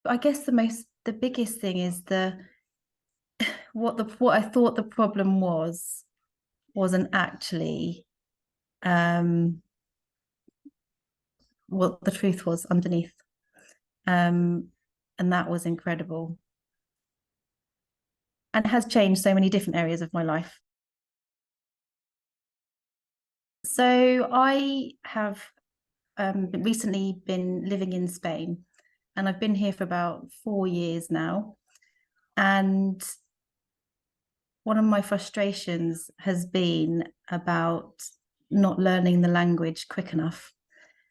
I guess the biggest thing is what I thought the problem wasn't actually what the truth was underneath. And that was incredible. And has changed so many different areas of my life. So I have recently been living in Spain, and I've been here for about 4 years now. And one of my frustrations has been about not learning the language quick enough.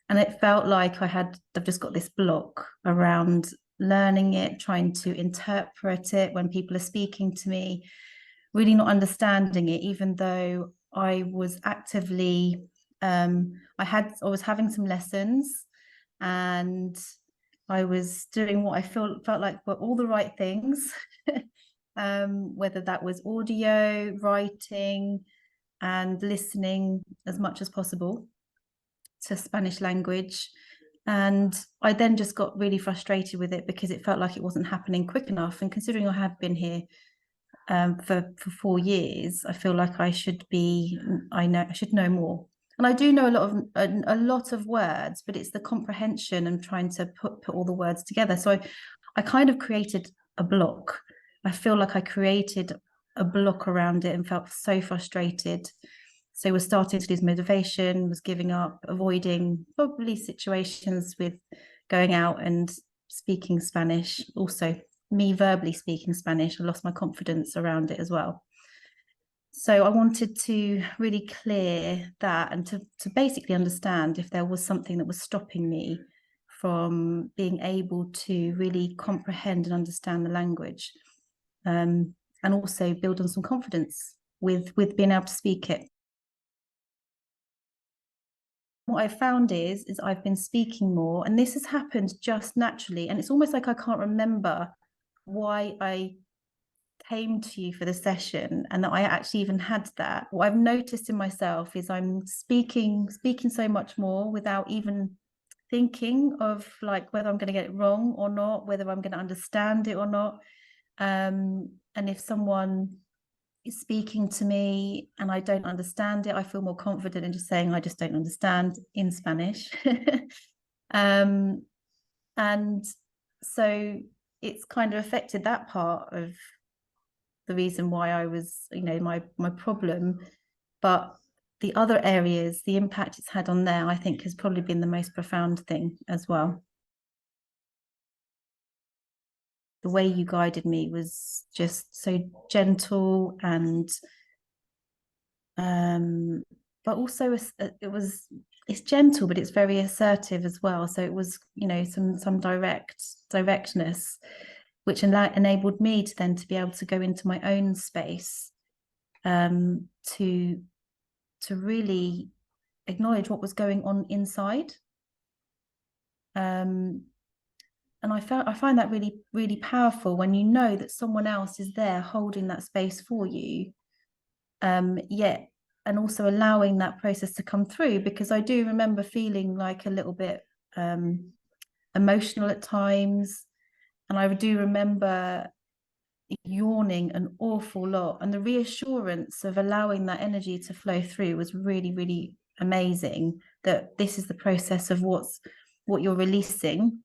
And it felt like I've just got this block around learning it, trying to interpret it when people are speaking to me, really not understanding it, even though I was actively, I was having some lessons, and I was doing what I felt like were all the right things, whether that was audio, writing, and listening as much as possible to Spanish language. And I then just got really frustrated with it because it felt like it wasn't happening quick enough. And considering I have been here for 4 years, I feel like I should know more. And I do know a lot of words, but it's the comprehension and trying to put all the words together. So I kind of created a block. I feel like I created a block around it and felt so frustrated. So was starting to lose motivation, was giving up, avoiding probably situations with going out and speaking Spanish. Also, me verbally speaking Spanish, I lost my confidence around it as well. So I wanted to really clear that and to basically understand if there was something that was stopping me from being able to really comprehend and understand the language, and also build on some confidence with being able to speak it. What I've found is I've been speaking more, and this has happened just naturally, and it's almost like I can't remember why I came to you for the session and that I actually even had that. What I've noticed in myself is I'm speaking so much more without even thinking of like whether I'm going to get it wrong or not, whether I'm going to understand it or not. And if someone is speaking to me and I don't understand it, I feel more confident in just saying I just don't understand in Spanish. And so it's kind of affected that part of the reason why I was, my problem. But the other areas, the impact it's had on there, I think has probably been the most profound thing as well. The way you guided me was just so gentle and but also it's gentle, but it's very assertive as well. So it was, some directness, which enabled me to be able to go into my own space, to really acknowledge what was going on inside. And I find that really, really powerful when you know that someone else is there holding that space for you, yet and also allowing that process to come through, because I do remember feeling like a little bit emotional at times, and I do remember yawning an awful lot, and the reassurance of allowing that energy to flow through was really, really amazing. That this is the process of what you're releasing.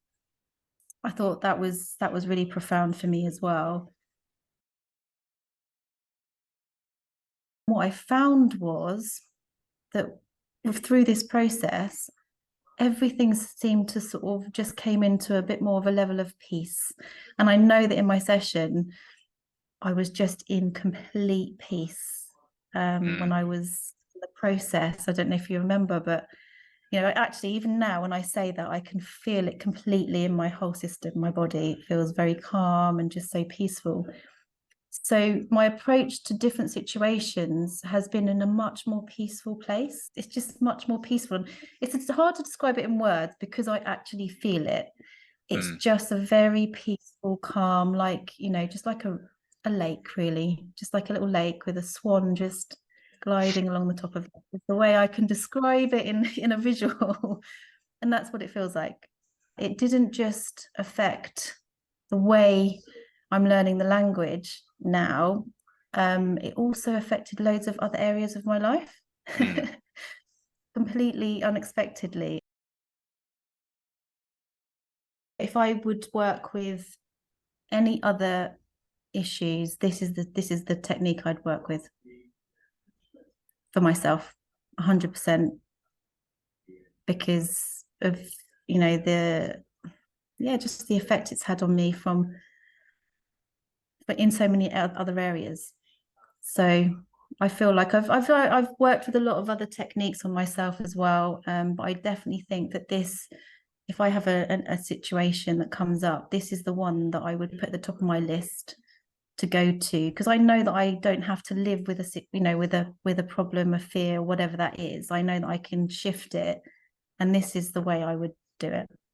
I thought that was really profound for me as well. What I found was that through this process, everything seemed to sort of just came into a bit more of a level of peace. And I know that in my session, I was just in complete peace when I was in the process. I don't know if you remember, but actually, even now when I say that, I can feel it completely in my whole system, my body. It feels very calm and just so peaceful. So my approach to different situations has been in a much more peaceful place. It's just much more peaceful. It's hard to describe it in words because I actually feel it. It's just a very peaceful, calm, like, just like a lake, really, just like a little lake with a swan just gliding along the top of it. It's the way I can describe it in a visual. And that's what it feels like. It didn't just affect the way I'm learning the language now, it also affected loads of other areas of my life. Completely unexpectedly. If I would work with any other issues, this is the technique I'd work with for myself, 100%, because of, you know, just the effect it's had on me but in so many other areas. So I feel like I've worked with a lot of other techniques on myself as well, but I definitely think that this, if I have a situation that comes up, this is the one that I would put at the top of my list to go to, because I know that I don't have to live with with a problem, a fear, whatever that is. I know that I can shift it, and this is the way I would do it.